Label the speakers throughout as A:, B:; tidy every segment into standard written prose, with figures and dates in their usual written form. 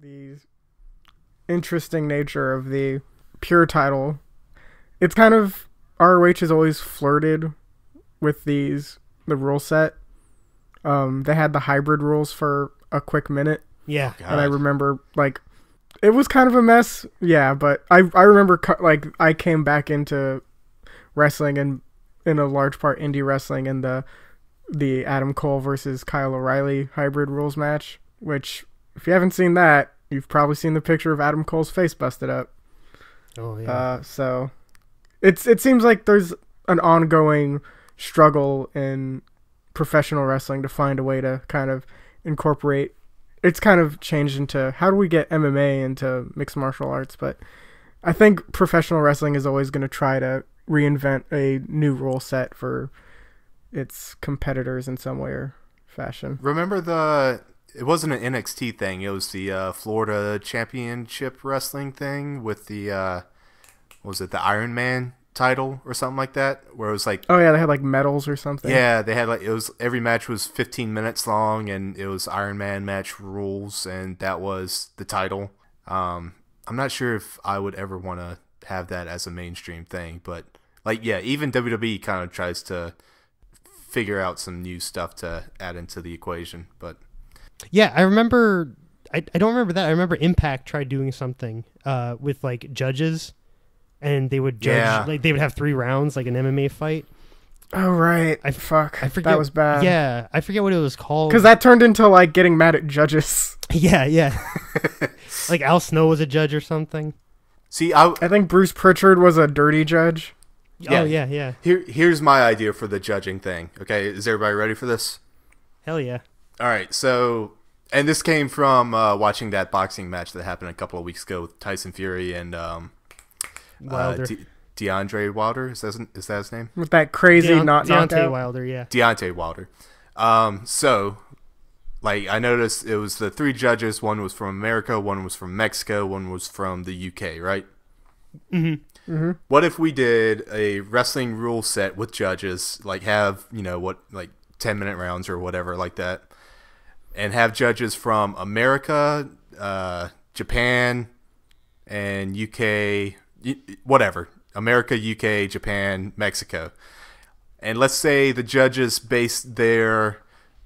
A: the interesting nature of the pure title. It's kind of, ROH has always flirted with the rule set. They had the hybrid rules for a quick minute.
B: Yeah.
A: And I remember, like, it was kind of a mess. Yeah, but I remember, like, I came back into wrestling and in a large part indie wrestling and the Adam Cole versus Kyle O'Reilly hybrid rules match, which, if you haven't seen that, you've probably seen the picture of Adam Cole's face busted up.
B: Oh, yeah.
A: So it seems like there's an ongoing struggle in professional wrestling to find a way to kind of incorporate. It's kind of changed into, how do we get MMA into mixed martial arts? But I think professional wrestling is always going to try to reinvent a new rule set for its competitors in some way or fashion.
C: Remember it wasn't an NXT thing. It was the Florida Championship Wrestling thing with the, what was it, the Iron Man title or something like that, where it was like,
A: oh yeah, they had like medals or something.
C: Yeah, they had like, it was, every match was 15 minutes long, and it was Iron Man match rules, and that was the title. I'm not sure if I would ever want to have that as a mainstream thing, but like, yeah, even WWE kind of tries to figure out some new stuff to add into the equation. But
B: yeah, I remember, I don't remember that. I remember Impact tried doing something with like judges, and they would judge, like they would have 3 rounds, like an MMA fight.
A: Oh, right. I forget. That was bad.
B: Yeah, I forget what it was called.
A: Because that turned into like getting mad at judges.
B: Yeah. Like Al Snow was a judge or something.
C: See, I
A: think Bruce Pritchard was a dirty judge.
B: Yeah. Oh, yeah.
C: Here's my idea for the judging thing. Okay, is everybody ready for this?
B: Hell yeah.
C: All right, so, and this came from watching that boxing match that happened a couple of weeks ago with Tyson Fury and
B: Wilder.
C: DeAndre Wilder, is that his name?
A: With that crazy knockout.
B: Deontay Wilder, yeah.
C: Deontay Wilder. So, like, I noticed it was the 3 judges. One was from America, one was from Mexico, one was from the UK, right?
B: Mm-hmm.
A: Mm-hmm.
C: What if we did a wrestling rule set with judges, like have, like 10-minute rounds or whatever like that, and have judges from America, Japan, and UK, whatever. America, UK, Japan, Mexico. And let's say the judges base their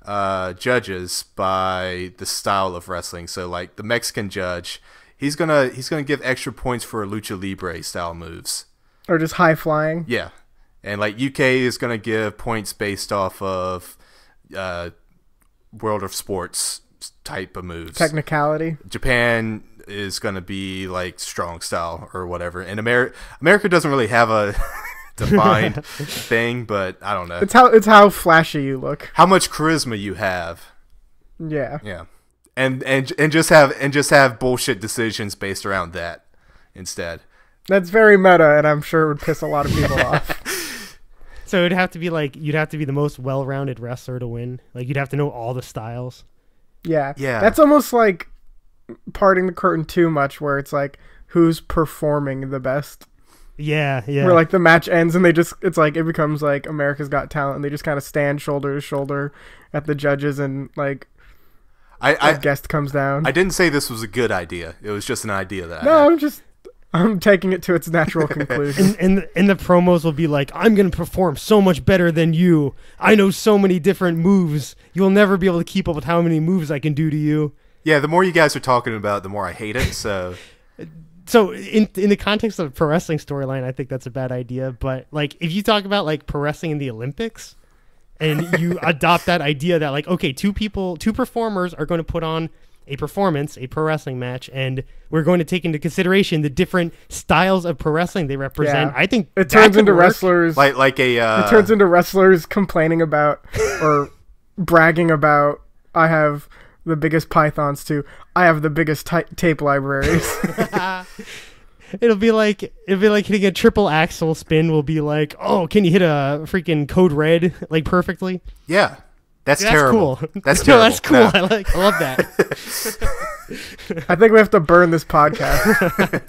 C: judges by the style of wrestling. So like the Mexican judge, he's gonna give extra points for lucha libre style moves,
A: or just high flying.
C: Yeah, and like UK is gonna give points based off of World of Sports type of moves,
A: technicality.
C: Japan is gonna be like strong style or whatever, and America doesn't really have a defined thing, but I don't know.
A: It's how flashy you look,
C: how much charisma you have.
A: Yeah.
C: And just have bullshit decisions based around that instead.
A: That's very meta, and I'm sure it would piss a lot of people off.
B: So it'd have to be like, you'd have to be the most well-rounded wrestler to win. Like, you'd have to know all the styles.
A: Yeah. That's almost like parting the curtain too much, where it's like, who's performing the best?
B: Yeah.
A: Where like the match ends and it becomes like America's Got Talent, and they just kind of stand shoulder to shoulder at the judges, and like a guest comes down.
C: I didn't say this was a good idea. It was just an idea that I had.
A: I'm taking it to its natural conclusion.
B: And the promos will be like, I'm going to perform so much better than you. I know so many different moves. You'll never be able to keep up with how many moves I can do to you.
C: Yeah, the more you guys are talking about it, the more I hate it. So
B: in the context of pro wrestling storyline, I think that's a bad idea. But like, if you talk about like pro wrestling in the Olympics, and you adopt that idea that like, okay, two performers are going to put on a performance, a pro wrestling match, and we're going to take into consideration the different styles of pro wrestling they represent. Yeah. I think
A: it turns into wrestlers
C: it
A: turns into wrestlers complaining about or bragging about, I have the biggest pythons too. I have the biggest tape libraries.
B: It'll be like hitting a triple axel spin will be like, oh, can you hit a freaking Code Red like perfectly?
C: Yeah. That's terrible.
B: Cool.
C: That's terrible.
B: That's cool. No. I love that.
A: I think we have to burn this podcast.